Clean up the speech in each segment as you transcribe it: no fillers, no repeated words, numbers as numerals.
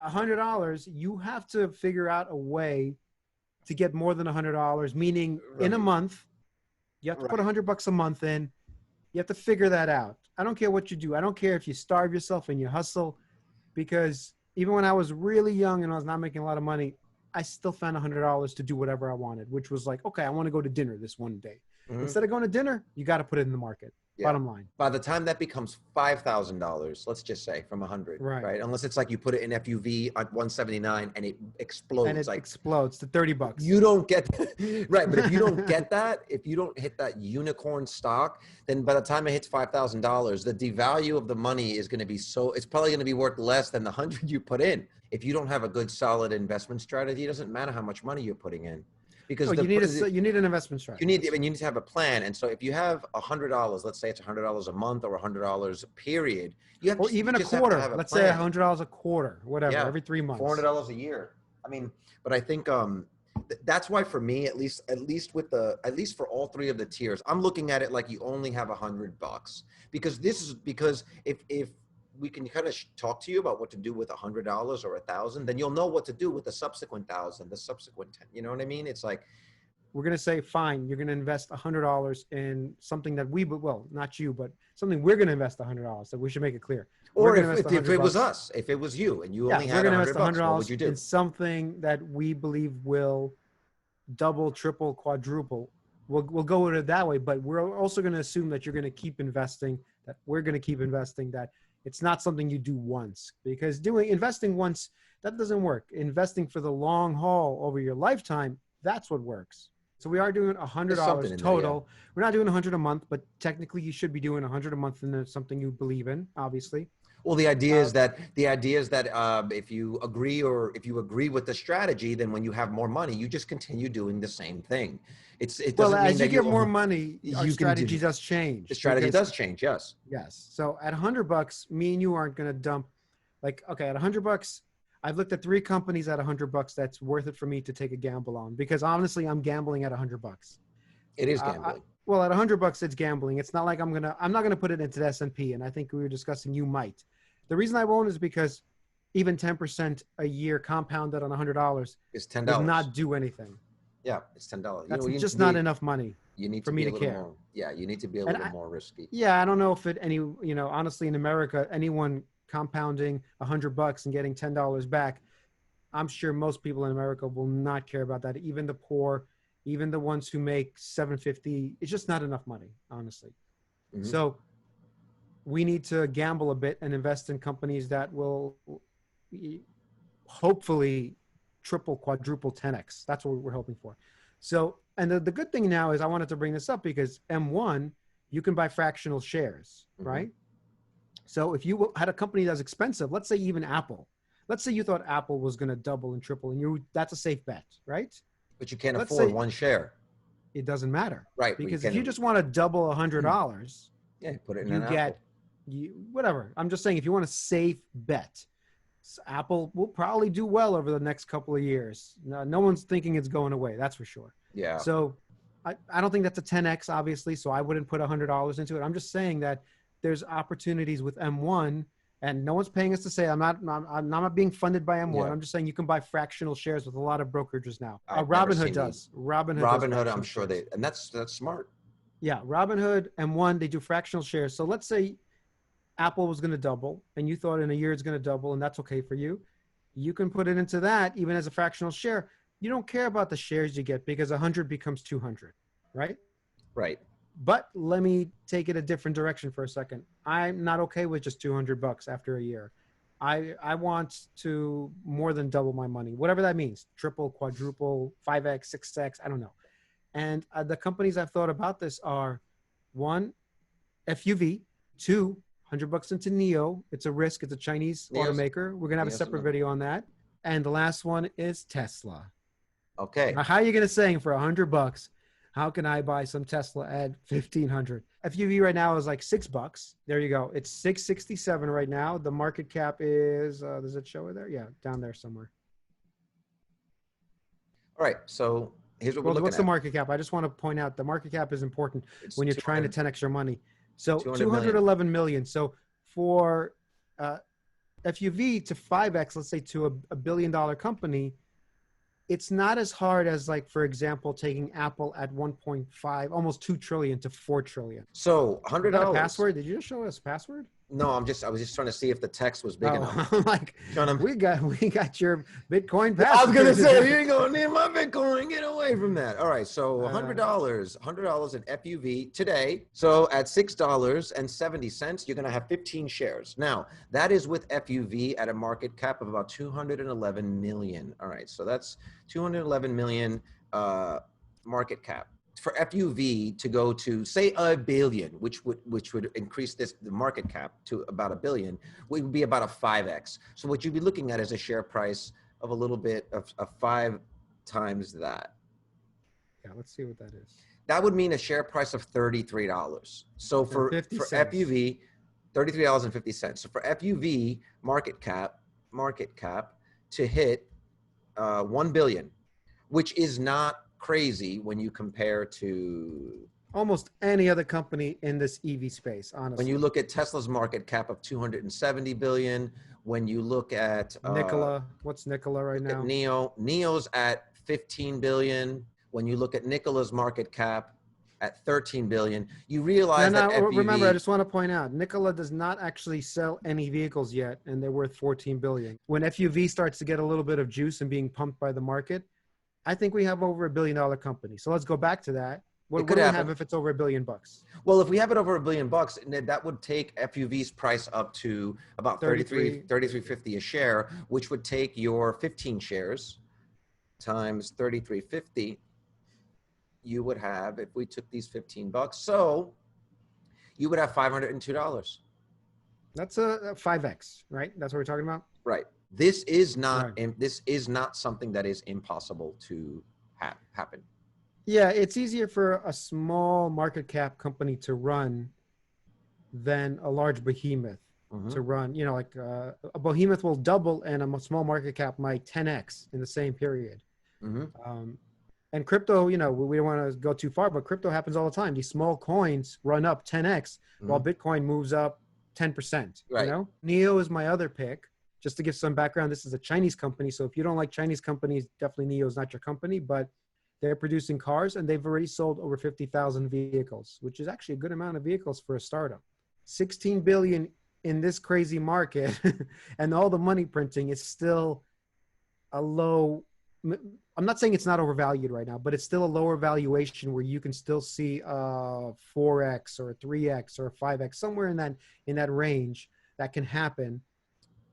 $100, you have to figure out a way to get more than $100, meaning in a month, you have to put $100 a month in. You have to figure that out. I don't care what you do. I don't care if you starve yourself and you hustle, because even when I was really young and I was not making a lot of money, I still found $100 to do whatever I wanted, which was like, okay, I want to go to dinner this one day. Instead of going to dinner, you got to put it in the market. Bottom line. By the time that becomes $5,000, let's just say from 100, right? Unless it's like you put it in FUV at 179 and it explodes. And it explodes to $30. You don't get right, but if you don't get that, if you don't hit that unicorn stock, then by the time it hits $5,000, the devalue of the money is going to be it's probably going to be worth less than the 100 you put in. If you don't have a good, solid investment strategy, it doesn't matter how much money you're putting in. Because you need an investment strategy. You need to have a plan. And so if you have $100, let's say it's $100 a month or $100 a period, or even a quarter. Let's say $100 a quarter, whatever, every 3 months. $400 a year. I mean, but I think that's why for me, at least for all three of the tiers, I'm looking at it like you only have $100, because if we can kind of talk to you about what to do with $100 or $1,000, then you'll know what to do with the subsequent 1,000, the subsequent 10. You know what I mean? It's like, we're going to say, fine, you're going to invest $100 in something that not you, but something we're going to invest $100. So we should make it clear. Or if it was us, if it was you and you only had $100, what would you do? In something that we believe will double, triple, quadruple. We'll go with it that way, but we're also going to assume that you're going to keep investing, that we're going to keep investing, that it's not something you do once, because investing once, that doesn't work. Investing for the long haul over your lifetime, that's what works. So we are doing $100 total. We're not doing 100 a month, but technically you should be doing 100 a month, and it's something you believe in, obviously. Well, the idea is that if you agree with the strategy, then when you have more money, you just continue doing the same thing. It doesn't mean as you get more money, your strategy does change. The strategy does change, yes. Yes. So at $100, me and you aren't going to dump. Like, okay, at $100, I've looked at 3 companies at $100 that's worth it for me to take a gamble on, because honestly, I'm gambling at $100. It is gambling. Well, at $100, it's gambling. It's not like I'm not gonna put it into the S&P, and I think we were discussing you might. The reason I won't is because even 10% a year compounded on $100 is $10. Would not do anything. Yeah, it's $10. That's just not enough money. You need for me to care. You need to be a little more risky. Yeah, I don't know if honestly, in America, anyone compounding $100 and getting $10 back, I'm sure most people in America will not care about that. Even the poor, even the ones who make $750, it's just not enough money, honestly. Mm-hmm. So we need to gamble a bit and invest in companies that will hopefully triple, quadruple, 10x. That's what we're hoping for. So, and the good thing now is, I wanted to bring this up because M1, you can buy fractional shares, mm-hmm. right? So if you had a company that's expensive, let's say even Apple, let's say you thought Apple was going to double and triple, and that's a safe bet, right? But you can't afford one share. It doesn't matter. Right. Because if you just want to double $100, put it in an Apple. Whatever. I'm just saying, if you want a safe bet, Apple will probably do well over the next couple of years. No one's thinking it's going away. That's for sure. Yeah. So I don't think that's a 10x, obviously. So I wouldn't put $100 into it. I'm just saying that there's opportunities with M1, and no one's paying us to say I'm not being funded by M1. Yeah. I'm just saying you can buy fractional shares with a lot of brokerages now. Robinhood does. Robinhood, I'm sure and that's smart. Yeah, Robinhood, M1, they do fractional shares. So let's say Apple was going to double, and you thought in a year it's going to double, and that's okay for you. You can put it into that even as a fractional share. You don't care about the shares you get, because 100 becomes 200, right? Right. But let me take it a different direction for a second. I'm not okay with just $200 after a year. I want to more than double my money, whatever that means, triple, quadruple, 5x, 6x, I don't know. And the companies I've thought about this are, 1, FUV, 2, $100 into Neo. It's a risk. It's a Chinese automaker. We're going to have a separate video on that. And the last one is Tesla. Okay. Now, how are you going to say for $100, how can I buy some Tesla at $1,500? FUV right now is like $6. There you go. It's $667 right now. The market cap is, does it show it there? Yeah, down there somewhere. All right. So here's what we're looking at. What's the market cap? I just want to point out the market cap is important when you're trying to 10x your money. So 211 million. So for FUV to 5x, let's say to a billion dollar company, it's not as hard as, like, for example, taking Apple at 1.5, almost 2 trillion to 4 trillion. So Is that a $100. password? Did you just show us a password? No, I was just trying to see if the text was big enough. Oh, like, Trying to, we got your Bitcoin I was password. gonna say, you ain't gonna need my Bitcoin. Get away from that. All right, so $100 in FUV today. So at $6.70, you're gonna have 15 shares. Now that is with FUV at a market cap of about 211 million. All right, so that's 211 million market cap. For FUV to go to, say, $1 billion, which would increase the market cap to about $1 billion, would be about a 5x. So what you'd be looking at is a share price of a little bit of 5 times that. Yeah, let's see what that is. That would mean a share price of $33. So for FUV, $33.50. So for FUV market cap to hit 1 billion, which is not crazy when you compare to almost any other company in this EV space, honestly. When you look at Tesla's market cap of 270 billion, when you look at Nikola, what's Nikola right now? Neo's at 15 billion. When you look at Nikola's market cap at 13 billion, you realize that FUV, remember, I just want to point out, Nikola does not actually sell any vehicles yet, and they're worth 14 billion. When FUV starts to get a little bit of juice and being pumped by the market, I think we have over $1 billion company. So let's go back to that. What do we have if it's over $1 billion? Well, if we have it over $1 billion, that would take FUV's price up to about 33.50 a share, which would take your 15 shares times 33.50. You would have, if we took these $15, so you would have $502. That's a 5x, right? That's what we're talking about. Right. This is not something that is impossible to happen. Yeah, it's easier for a small market cap company to run than a large behemoth to run. You know, like a behemoth will double and a small market cap might 10x in the same period. And crypto, you know, we don't want to go too far, but crypto happens all the time. These small coins run up 10x while Bitcoin moves up 10%. Right. You know, Neo is my other pick. Just to give some background, this is a Chinese company. So if you don't like Chinese companies, definitely Neo is not your company, but they're producing cars and they've already sold over 50,000 vehicles, which is actually a good amount of vehicles for a startup. 16 billion in this crazy market and all the money printing is still a low. I'm not saying it's not overvalued right now, but it's still a lower valuation where you can still see a 4x or a 3x or a 5x, somewhere in that range that can happen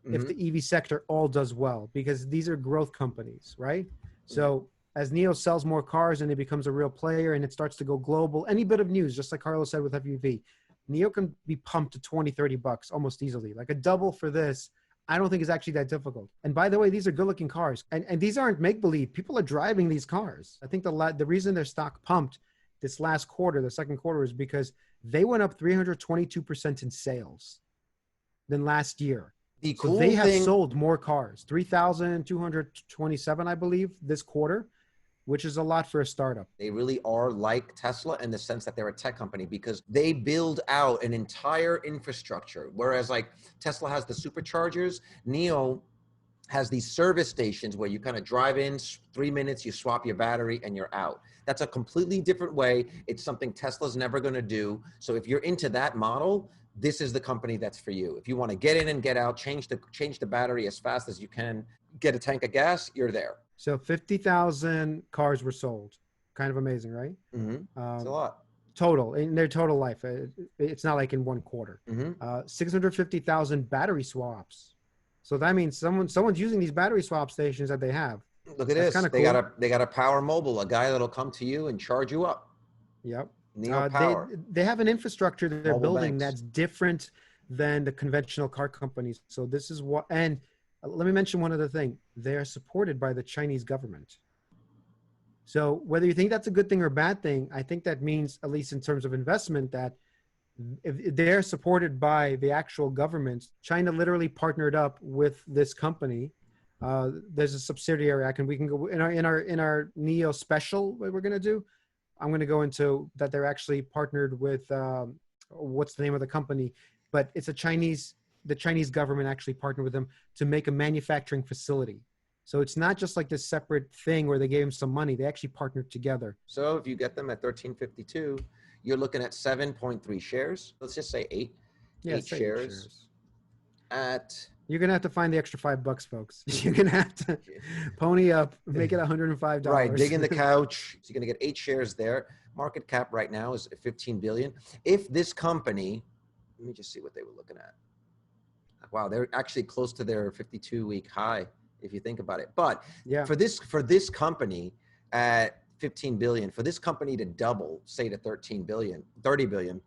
if the EV sector all does well, because these are growth companies, right? So as Neo sells more cars and it becomes a real player and it starts to go global, any bit of news, just like Carlos said with FUV, Neo can be pumped to 20, 30 bucks almost easily. Like a double for this, I don't think is actually that difficult. And by the way, these are good looking cars and these aren't make-believe. People are driving these cars. I think the reason their stock pumped this last quarter, the second quarter, is because they went up 322% in sales than last year. So they have sold more cars, 3,227, I believe, this quarter, which is a lot for a startup. They really are like Tesla in the sense that they're a tech company because they build out an entire infrastructure. Whereas like Tesla has the superchargers, Neo has these service stations where you kind of drive in 3 minutes, you swap your battery and you're out. That's a completely different way. It's something Tesla's never going to do. So if you're into that model, this is the company that's for you. If you want to get in and get out, change the battery as fast as you can, get a tank of gas, you're there. So 50,000 cars were sold. Kind of amazing, right? It's a lot. Total, in their total life. It's not like in one quarter. 650,000 battery swaps. So that means someone's using these battery swap stations that they have. Look at this. They got a power mobile, a guy that'll come to you and charge you up. Yep. Neo Power. They have an infrastructure that they're Mobile building banks. that's different than the conventional car companies. So this is what, and let me mention one other thing. They are supported by the Chinese government. So whether you think that's a good thing or a bad thing, I think that means, at least in terms of investment, that if they're supported by the actual government, China literally partnered up with this company. There's a subsidiary. We can go in our Neo special. What we're gonna do, I'm gonna go into that. They're actually partnered with what's the name of the company? But it's a Chinese the Chinese government actually partnered with them to make a manufacturing facility. So it's not just like this separate thing where they gave him some money. They actually partnered together. So if you get them at 13.52, you're looking at 7.3 shares. Let's just say eight. Yeah, Eight say shares at. You're gonna have to find the extra $5, folks. You're gonna have to pony up, make it $105. Right, dig in the couch. So you're gonna get 8 shares there. Market cap right now is 15 billion. If this company, let me just see what they were looking at. Wow, they're actually close to their 52-week high, if you think about it. But yeah, for this company at 15 billion, for this company to double, say to 13 billion, 30 billion,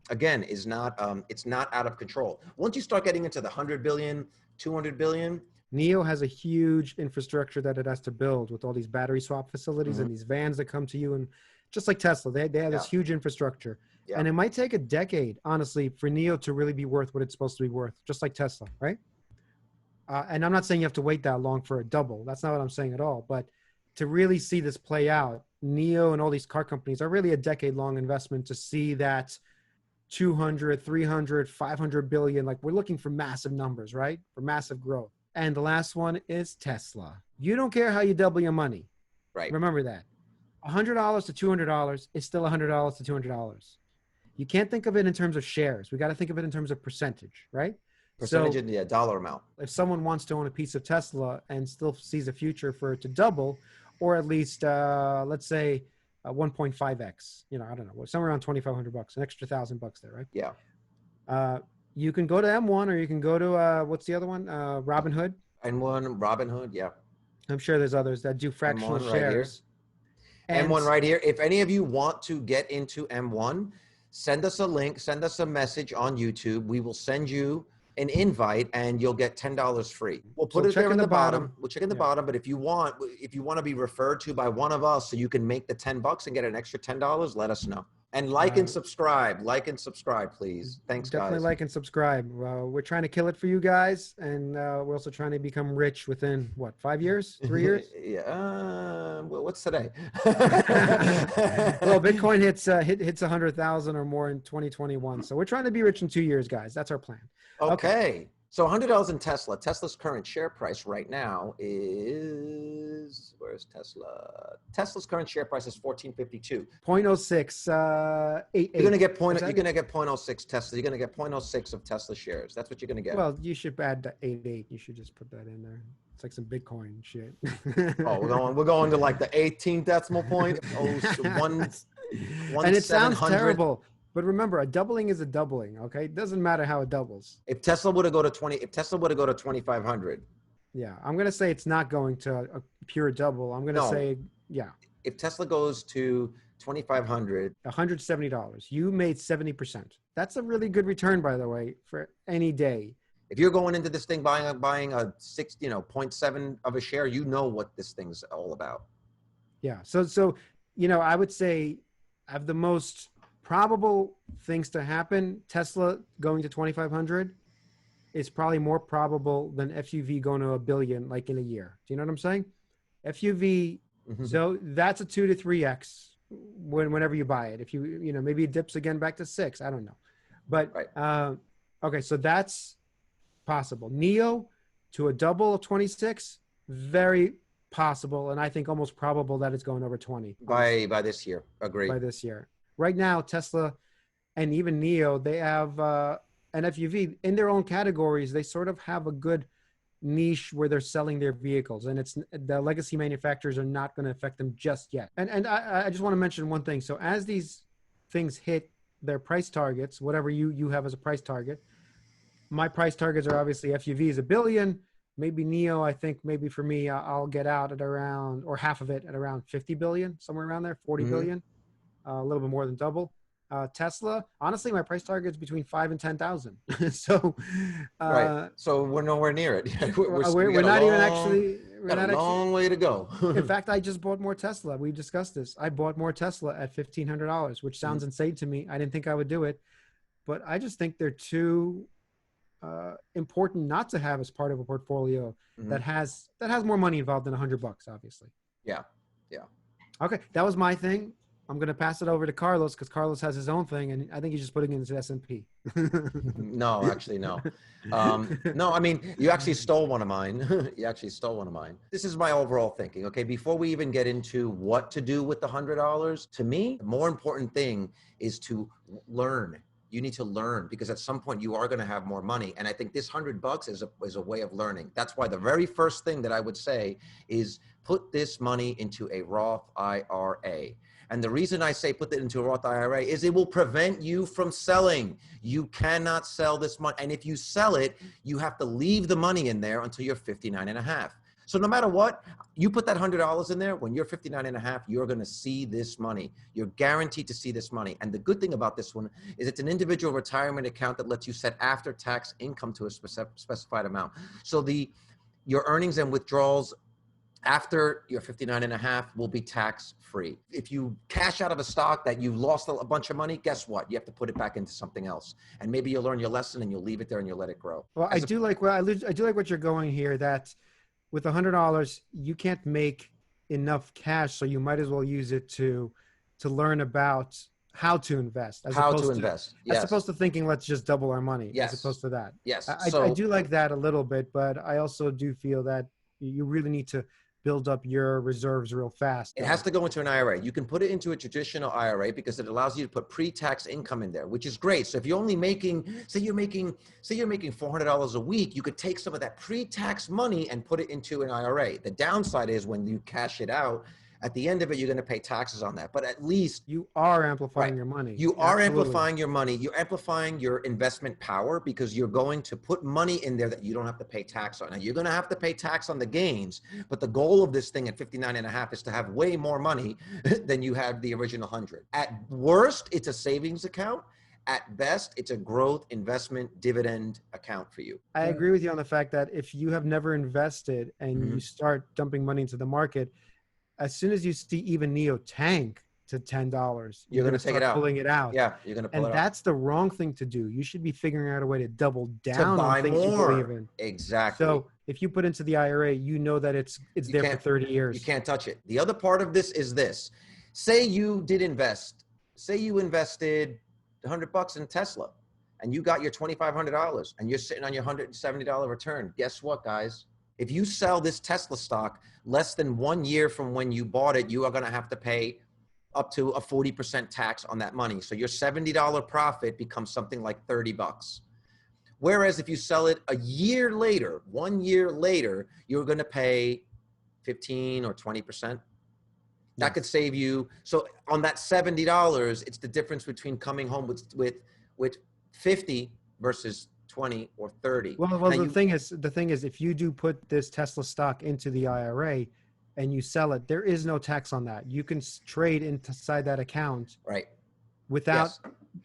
again, is not it's not out of control. Once you start getting into the 100 billion, 200 billion, NIO has a huge infrastructure that it has to build with all these battery swap facilities and these vans that come to you. And just like Tesla, they have this huge infrastructure. Yeah. And it might take a decade, honestly, for NIO to really be worth what it's supposed to be worth, just like Tesla, right? And I'm not saying you have to wait that long for a double. That's not what I'm saying at all. But to really see this play out, NIO and all these car companies are really a decade-long investment to see that 200, 300, 500 billion. Like, we're looking for massive numbers, right? For massive growth. And the last one is Tesla. You don't care how you double your money. right? Remember that. $100 to $200 is still $100 to $200. You can't think of it in terms of shares. We got to think of it in terms of percentage, right? Percentage So in the dollar amount. if someone wants to own a piece of Tesla and still sees a future for it to double, or at least, let's say, 1.5x, I don't know, somewhere around $2,500, an extra $1,000 there, right? Yeah. You can go to M1 or you can go to, what's the other one? Robinhood. M1, Robinhood, yeah. I'm sure there's others that do fractional M1 right here. shares. And M1 right here. If any of you want to get into M1, send us a link, send us a message on YouTube. We will send you an invite and you'll get $10 free. We'll put it there in the bottom. We'll check in the bottom. But if you want to be referred to by one of us so you can make the $10 and get an extra $10, let us know. And like and subscribe, please. Thanks, definitely guys. like and subscribe. We're trying to kill it for you guys. And we're also trying to become rich within, 5 years, 3 years? Yeah. Well, what's today? Well, Bitcoin hits 100,000 or more in 2021. So we're trying to be rich in 2 years, guys. That's our plan. Okay. So $100 in Tesla. Tesla's current share price right now is, where's Tesla? Tesla's current share price is 14.52. 0.06, 88. You're gonna get 0.06 Tesla. You're gonna get 0.06 of Tesla shares. That's what you're gonna get. Well, you should add the 88. You should just put that in there. It's like some Bitcoin shit. Oh, we're going to like the 18th decimal point. Oh, so and it sounds terrible. But remember, a doubling is a doubling, okay? It doesn't matter how it doubles. If Tesla were to go to 2,500. Yeah, I'm going to say it's not going to a pure double. I'm going to say, yeah. If Tesla goes to 2,500. $170. You made 70%. That's a really good return, by the way, for any day. If you're going into this thing buying a 0.7 of a share, you know what this thing's all about. Yeah. So I would say I have the most probable things to happen. Tesla going to 2,500 is probably more probable than FUV going to $1 billion like in a year. Do you know what I'm saying? FUV, so that's a 2 to 3x whenever you buy it. If maybe it dips again back to 6, I don't know. But okay, so that's possible. NIO to a double of 26, very possible, and I think almost probable that it's going over 20 by this year. Agree. By this year. Right now, Tesla and even NIO, they have an FUV in their own categories. They sort of have a good niche where they're selling their vehicles, and it's the legacy manufacturers are not going to affect them just yet. And I just want to mention one thing. So as these things hit their price targets, whatever you have as a price target, my price targets are obviously FUV is $1 billion. Maybe NIO, I think maybe for me, I'll get out at around, or half of it at around 50 billion, somewhere around there, 40 billion. A little bit more than double. Tesla, honestly, my price target is between 5 and 10,000. So, right. So we're nowhere near it. we're not even actually. We're not a long way to go. In fact, I just bought more Tesla. We discussed this. I bought more Tesla at $1,500, which sounds insane to me. I didn't think I would do it, but I just think they're too important not to have as part of a portfolio that has more money involved than $100, obviously. Yeah. Okay, that was my thing I'm going to pass it over to Carlos because Carlos has his own thing, and I think he's just putting it into S&P. No, actually, no. No, I mean, you actually stole one of mine. You actually stole one of mine. This is my overall thinking. Okay, before we even get into what to do with the $100, to me, the more important thing is to learn. You need to learn, because at some point you are going to have more money. And I think this $100 is a way of learning. That's why the very first thing that I would say is put this money into a Roth IRA. And the reason I say put it into a Roth IRA is it will prevent you from selling. You cannot sell this money. And if you sell it, you have to leave the money in there until you're 59 and a half. So no matter what, you put that $100 in there, when you're 59 and a half, you're going to see this money. You're guaranteed to see this money. And the good thing about this one is it's an individual retirement account that lets you set after-tax income to a specified amount. So your earnings and withdrawals after you're 59 and a half will be tax free. If you cash out of a stock that you lost a bunch of money, guess what? You have to put it back into something else. And maybe you'll learn your lesson and you'll leave it there and you'll let it grow. Well, I do like what you're going here, that with $100, you can't make enough cash. So you might as well use it to learn about how to invest. Yes. As opposed to thinking, let's just double our money. Yes. As opposed to that. Yes. I do like that a little bit, but I also do feel that you really need to build up your reserves real fast. It has to go into an IRA. You can put it into a traditional IRA because it allows you to put pre-tax income in there, which is great. So if you're only making, say you're making $400 a week, you could take some of that pre-tax money and put it into an IRA. The downside is when you cash it out, at the end of it, you're going to pay taxes on that. But at least you are amplifying your money. You are amplifying your money. You're amplifying your investment power because you're going to put money in there that you don't have to pay tax on. Now, you're going to have to pay tax on the gains, but the goal of this thing at 59 and a half is to have way more money than you had the original 100. At worst, it's a savings account. At best, it's a growth investment dividend account for you. I agree with you on the fact that if you have never invested and you start dumping money into the market, as soon as you see even NEO tank to $10, you're going to take it out. Pulling it out. Yeah, you're going to pull it out. And that's the wrong thing to do. You should be figuring out a way to double down to buy on things more. You believe in. Exactly. So if you put into the IRA, you know that it's there for 30 years. You can't touch it. The other part of this is this. Say you did invest. Say you invested $100 in Tesla and you got your $2,500 and you're sitting on your $170 return. Guess what, guys? If you sell this Tesla stock less than 1 year from when you bought it, you are going to have to pay up to a 40% tax on that money. So your $70 profit becomes something like $30. Whereas if you sell it a year later, 1 year later, you're going to pay 15 or 20%. That could save you. So on that $70, it's the difference between coming home with 50 versus 20 or 30. Well, the thing is, if you do put this Tesla stock into the IRA and you sell it, there is no tax on that. You can trade inside that account, right? Without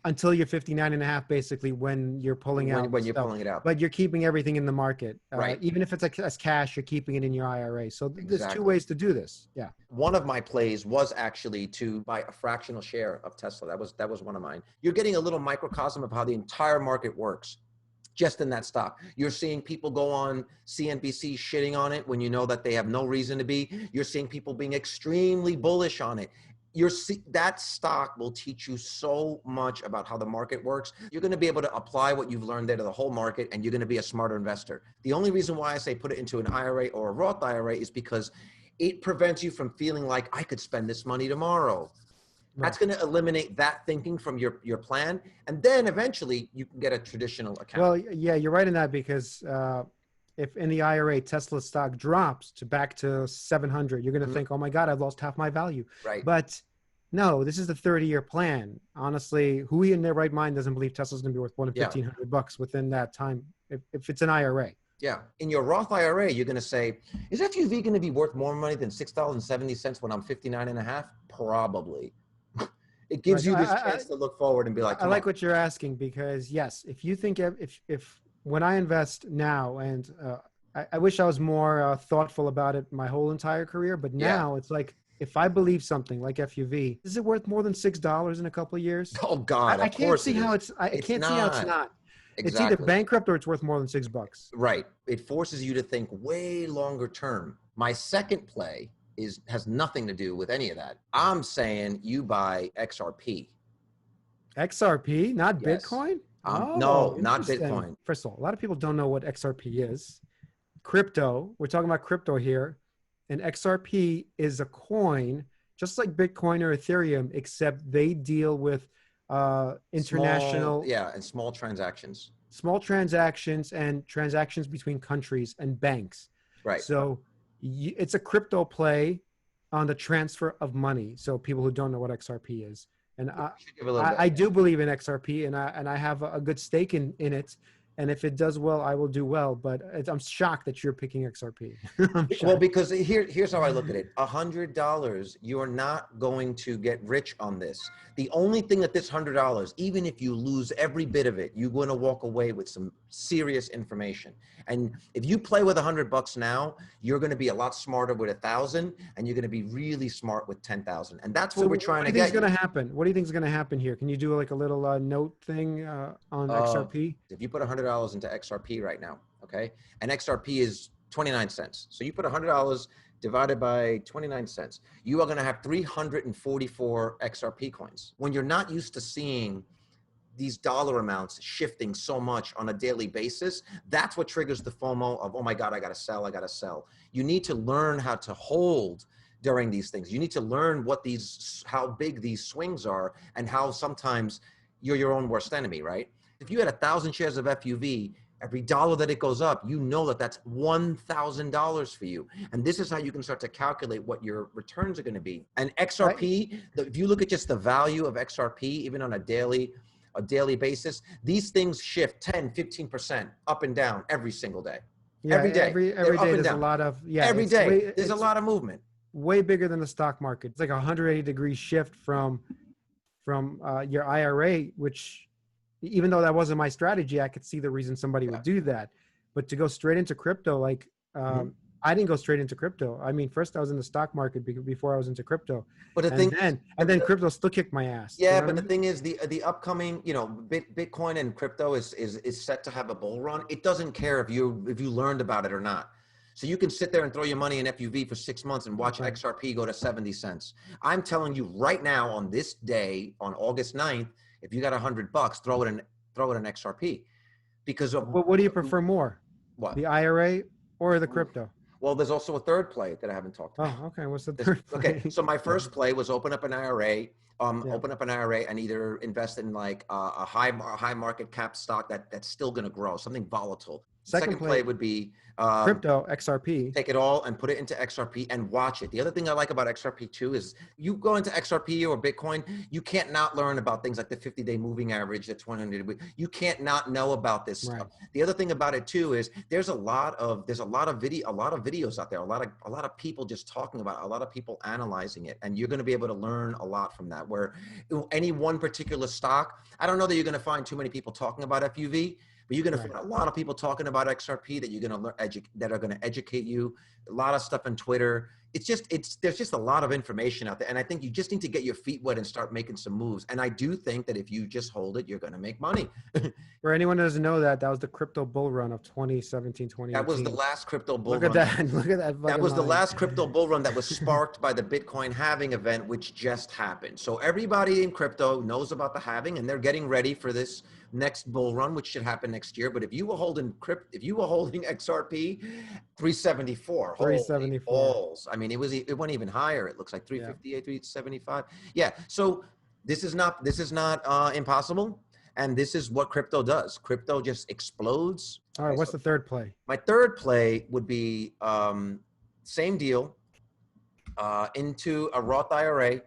until you're 59 and a half, basically, when you're pulling out. When you're pulling it out. But you're keeping everything in the market, right? Even if it's as cash, you're keeping it in your IRA. So there's two ways to do this. Yeah. One of my plays was actually to buy a fractional share of Tesla. That was one of mine. You're getting a little microcosm of how the entire market works. Just in that stock. You're seeing people go on CNBC shitting on it when you know that they have no reason to be. You're seeing people being extremely bullish on it. That stock will teach you so much about how the market works. You're going to be able to apply what you've learned there to the whole market, and you're going to be a smarter investor. The only reason why I say put it into an IRA or a Roth IRA is because it prevents you from feeling like I could spend this money tomorrow. That's going to eliminate that thinking from your plan. And then eventually you can get a traditional account. Well, yeah, you're right in that because if in the IRA, Tesla stock drops back to 700, you're going to think, oh my God, I've lost half my value. Right. But no, this is the 30-year plan. Honestly, who in their right mind doesn't believe Tesla's going to be worth more than $1,500 within that time if it's an IRA? Yeah. In your Roth IRA, you're going to say, is FUV going to be worth more money than $6.70 when I'm 59 and a half? Probably. It gives you this chance to look forward and be like, I like what you're asking because yes, if you think if when I invest now, and I wish I was more thoughtful about it my whole entire career, but now it's like, if I believe something like FUV, is it worth more than $6 in a couple of years? Oh God, I can't see how I can't see how it's not. Exactly. It's either bankrupt or it's worth more than $6. Right. It forces you to think way longer term. My second play has nothing to do with any of that. I'm saying you buy XRP. XRP, not Yes. Bitcoin? Oh, No, not interesting. Bitcoin. First of all, a lot of people don't know what XRP is. Crypto, we're talking about crypto here. And XRP is a coin, just like Bitcoin or Ethereum, except they deal with international And small transactions. small transactions and transactions between countries and banks. Right. So it's a crypto play on the transfer of money. So people who don't know what XRP is, and I do believe in XRP, and I have a good stake in it. And if it does well, I will do well. But I'm shocked that you're picking XRP. Well, because here's how I look at it. $100, you're not going to get rich on this. The only thing that this $100, even if you lose every bit of it, you're going to walk away with some serious information. And if you play with $100 now, you're going to be a lot smarter with 1,000, and you're going to be really smart with 10,000. And that's what we're trying to get. What do you think is going to happen? What do you think is going to happen here? Can you do like a little note thing on XRP? If you put $100 into XRP right now, okay, and XRP is 29 cents. So you put $100 divided by 29 cents, you are going to have 344 XRP coins. When you're not used to seeing these dollar amounts shifting so much on a daily basis, that's what triggers the FOMO of, oh my God, I got to sell, I got to sell. You need to learn how to hold during these things. You need to learn how big these swings are, and how sometimes you're your own worst enemy, right? If you had 1,000 shares of FUV, every dollar that it goes up, you know that that's $1,000 for you. And this is how you can start to calculate what your returns are going to be. And XRP, if you look at just the value of XRP, even on a daily basis, these things shift 10, 15% up and down every single day. Yeah, every day. Every day there's a lot of, every day there's a lot of movement. Way bigger than the stock market. It's like a 180-degree shift from your IRA, which, even though that wasn't my strategy, I could see the reason somebody would do that. But to go straight into crypto, like I didn't go straight into crypto. I mean, first I was in the stock market before I was into crypto. But then crypto still kicked my ass. Yeah, but the thing is, the upcoming, Bitcoin and crypto is set to have a bull run. It doesn't care if you learned about it or not. So you can sit there and throw your money in FUV for 6 months and watch XRP go to 70 cents. I'm telling you right now, on this day, on August 9th, if you got $100, throw it in XRP, because of what do you prefer more? What? The IRA or the crypto? Well, there's also a third play that I haven't talked about. Oh, okay. What's the third play? Okay, so my first play was open up an IRA, and either invest in like a high market cap stock that's still going to grow, something volatile. Second play would be crypto, XRP. Take it all and put it into XRP and watch it. The other thing I like about XRP too is you go into XRP or Bitcoin, you can't not learn about things like the 50-day moving average, the 200. You can't not know about this stuff. The other thing about it too is there's a lot of videos out there, a lot of people just talking about it, a lot of people analyzing it, and you're going to be able to learn a lot from that. Where any one particular stock, I don't know that you're going to find too many people talking about FUV. But you're going to find a lot of people talking about XRP that you're going to learn, that are going to educate you. A lot of stuff on Twitter. There's just a lot of information out there. And I think you just need to get your feet wet and start making some moves. And I do think that if you just hold it, you're going to make money. For anyone who doesn't know that was the crypto bull run of 2017, 2018. That was the last crypto bull run. Look at that. That was the last crypto bull run that was sparked by the Bitcoin halving event, which just happened. So everybody in crypto knows about the halving, and they're getting ready for this next bull run, which should happen next year. But if you were holding XRP, 374, 374 balls. I mean, it went even higher. It looks like 358, 375. Yeah. So this is not impossible. And this is what crypto does. Crypto just explodes. All right. What's the third play? My third play would be same deal, into a Roth IRA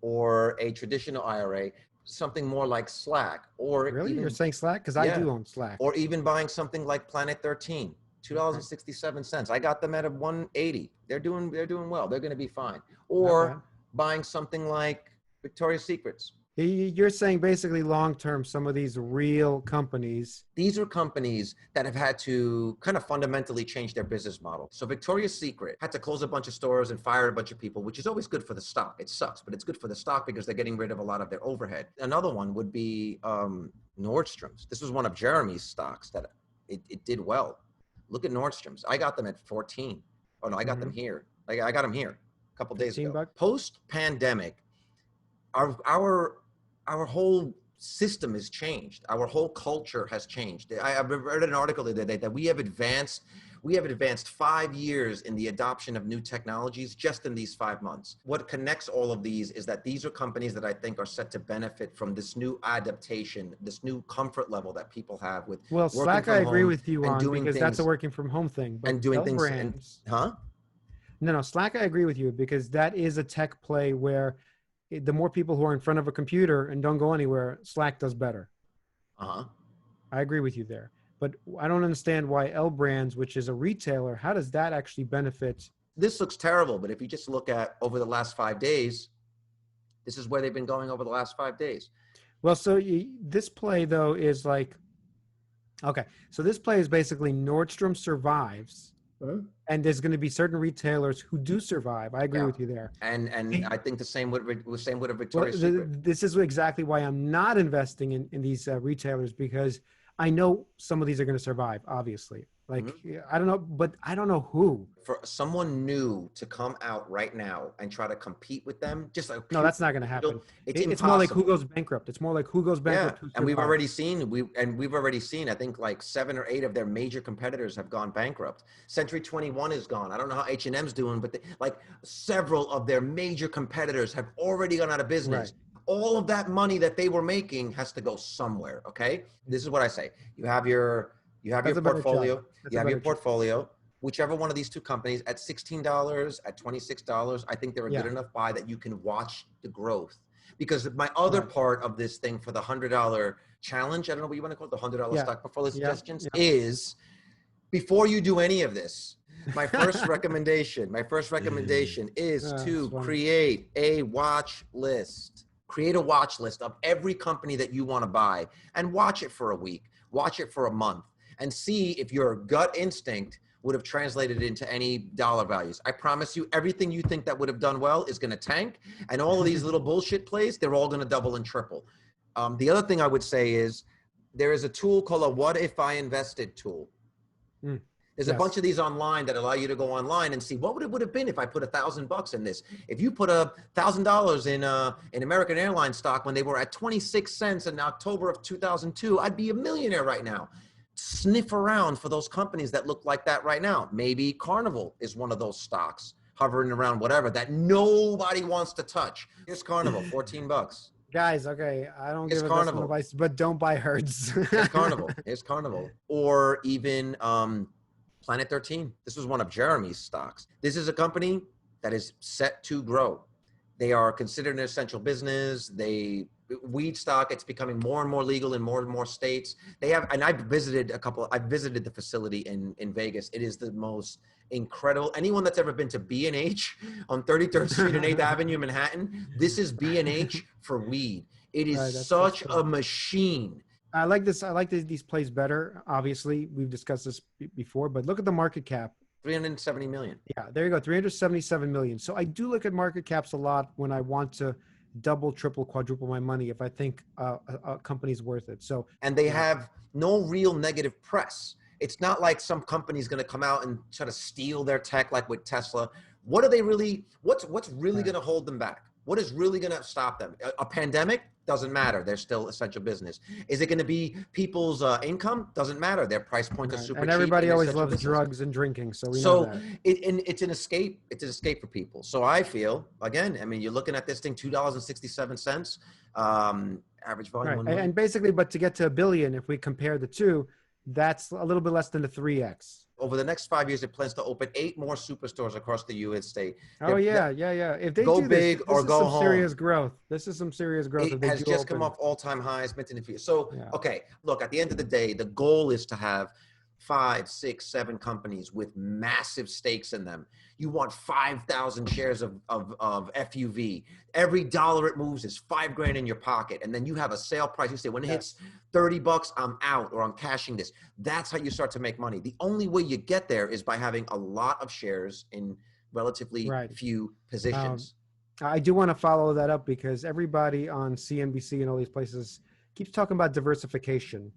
or a traditional IRA, something more like Slack. Or really, you're saying Slack? Because I do own Slack. Or even buying something like Planet 13, $2.67. I got them at a 180. They're doing well. They're going to be fine. Or buying something like Victoria's Secrets. You're saying basically long-term, some of these real companies. These are companies that have had to kind of fundamentally change their business model. So Victoria's Secret had to close a bunch of stores and fire a bunch of people, which is always good for the stock. It sucks, but it's good for the stock because they're getting rid of a lot of their overhead. Another one would be Nordstrom's. This was one of Jeremy's stocks that it did well. Look at Nordstrom's. I got them at 14. Oh no, I got them here. I got them here. a couple days 15 ago. bucks. Post pandemic, our whole system has changed. Our whole culture has changed. I read an article the other day that we have advanced 5 years in the adoption of new technologies just in these 5 months. What connects all of these is that these are companies that I think are set to benefit from this new adaptation, this new comfort level that people have with Well, working Slack I from agree home with you and on doing because that's a things working from home thing. But and doing L things and brands, huh? no, Slack I agree with you because that is a tech play where the more people who are in front of a computer and don't go anywhere, Slack does better. Uh-huh. I agree with you there. But I don't understand why L Brands, which is a retailer, how does that actually benefit? This looks terrible, but if you just look at over the last 5 days, this is where they've been going over the last 5 days. Well, so this play, though, is like, okay, so this play is basically Nordstrom survives, and there's going to be certain retailers who do survive. I agree Yeah. with you there. And I think the same with a Well, Victoria's Secret. this is exactly why I'm not investing in these retailers, because I know some of these are going to survive, obviously. Like, I don't know, but I don't know who. For someone new to come out right now and try to compete with them, just like No, that's not going to happen. it's More like who impossible. goes bankrupt. It's more like who goes Yeah, bankrupt. Who and we've survives. already seen. I think like 7 or 8 of their major competitors have gone bankrupt. Century 21 is gone. I don't know how H&M's doing, but like several of their major competitors have already gone out of business. Right. All of that money that they were making has to go somewhere. Okay, this is what I say. You have your That's a better portfolio. job. That's You a have your better job. portfolio. Whichever one of these two companies at $16, at $26, I think they're a good enough buy that you can watch the growth. Because my other part of this thing for the $100 challenge, I don't know what you want to call it, the $100 stock portfolio suggestions, is before you do any of this, my first recommendation is to create a watch list. Create a watch list of every company that you want to buy and watch it for a week, watch it for a month, and see if your gut instinct would have translated into any dollar values. I promise you, everything you think that would have done well is going to tank, and all of these little bullshit plays, they're all going to double and triple. The other thing I would say is there is a tool called a What If I Invested tool. There's a bunch of these online that allow you to go online and see what would have been if I put $1,000 in this. If you put $1,000 in American Airlines stock when they were at 26 cents in October of 2002, I'd be a millionaire right now. Sniff around for those companies that look like that right now. Maybe Carnival is one of those stocks hovering around whatever that nobody wants to touch. Here's Carnival, $14. Guys, okay, I don't It's give Carnival. advice, but don't buy Hertz. Here's Carnival. Here's Carnival. Or even Planet 13. This was one of Jeremy's stocks. This is a company that is set to grow. They are considered an essential business. Weed stock, it's becoming more and more legal in more and more states. They have, and I've visited the facility in Vegas. It is the most incredible. Anyone that's ever been to B&H on 33rd Street and 8th Avenue, Manhattan, this is B&H for weed. It is such a machine. I like this. I like these plays better. Obviously, we've discussed this before, but look at the market cap. 370 million. Yeah, there you go. 377 million. So I do look at market caps a lot when I want to double, triple, quadruple my money if I think a company's worth it. So, and they have no real negative press. It's not like some company's going to come out and try to steal their tech like with Tesla. What are they really, what's really going to hold them back? What is really going to stop them? A pandemic? Doesn't matter. They're still essential business. Is it going to be people's income? Doesn't matter. Their price points are super cheap. And everybody always loves business. drugs and drinking. So we know that. It's an escape. It's an escape for people. So I feel, again, I mean, you're looking at this thing, $2.67, average volume. Right. And basically, but to get to $1 billion, if we compare the two, that's a little bit less than the 3X. Over the next 5 years, it plans to open 8 more superstores across the U.S. state. Yeah. If they go do big this or is go some home. Serious growth. This is some serious growth. It has just come off all-time highs. So, okay, look, at the end of the day, the goal is to have 5, 6, 7 companies with massive stakes in them. You want 5,000 shares of FUV. Every dollar it moves is $5,000 in your pocket. And then you have a sale price. You say, when it hits $30, I'm out, or I'm cashing this. That's how you start to make money. The only way you get there is by having a lot of shares in relatively few positions. I do want to follow that up because everybody on CNBC and all these places keeps talking about diversification.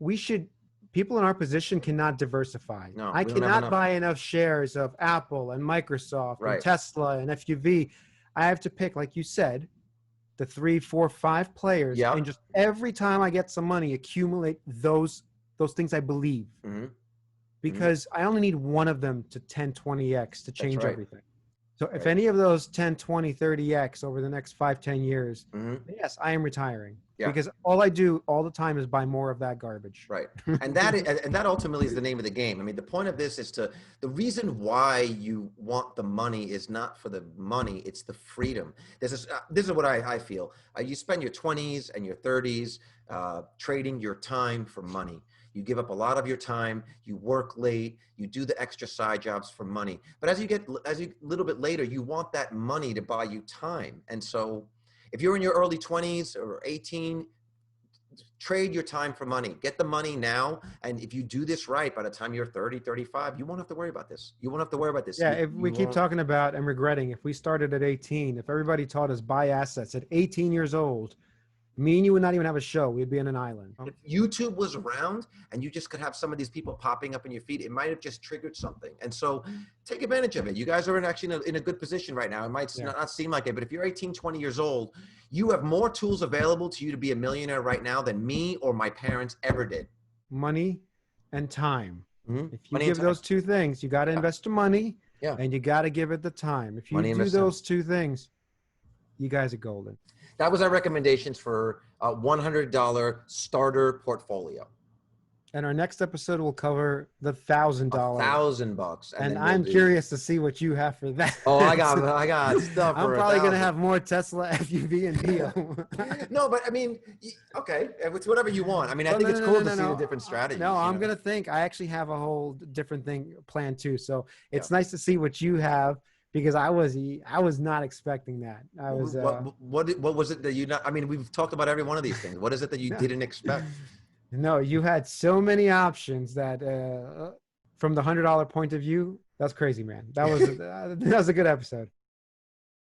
We should people in our position cannot diversify. No, I we don't have cannot enough. buy enough shares of Apple and Microsoft and Right. Tesla and FUV. I have to pick, like you said, the 3, 4, 5 players, Yep. and just every time I get some money, accumulate those things I believe. Mm-hmm. Because I only need one of them to 10, 20x to change right. everything. So if Right. any of those 10, 20, 30x over the next 5, 10 years, Mm-hmm. yes, I am retiring. Yeah. Because all I do all the time is buy more of that garbage. Right. And that ultimately is the name of the game. I mean, the point of this is the reason why you want the money is not for the money, it's the freedom. This is what I feel. You spend your 20s and your 30s trading your time for money. You give up a lot of your time, you work late, you do the extra side jobs for money. But as you a little bit later, you want that money to buy you time. And so if you're in your early 20s or 18, trade your time for money. Get the money now. And if you do this right, by the time you're 30, 35, you won't have to worry about this. You won't have to worry about this. Yeah, if we keep talking about and regretting, if we started at 18, if everybody taught us buy assets at 18 years old, me and you would not even have a show. We'd be in an island. If YouTube was around and you just could have some of these people popping up in your feed, it might have just triggered something. And so take advantage of it. You guys are actually in a good position right now. It might not seem like it, but if you're 18, 20 years old, you have more tools available to you to be a millionaire right now than me or my parents ever did. Money and time. Mm-hmm. If you give those two things, you got to invest the money and you got to give it the time. If you do those two things, you guys are golden. That was our recommendations for a $100 starter portfolio. And our next episode will cover the $1,000. $1,000. And I'm curious to see what you have for that. Oh, I got stuff. I'm probably going to have more Tesla, FUV, and Neo. No, but I mean, okay, it's whatever you want. I mean, I think it's cool to see the different strategies. No, I'm going to think. I actually have a whole different thing planned too. So it's nice to see what you have. Because I was not expecting that. I was. What was it that you not? I mean, we've talked about every one of these things. What is it that you didn't expect? No, you had so many options that, from the $100 point of view, that's crazy, man. That was that was a good episode.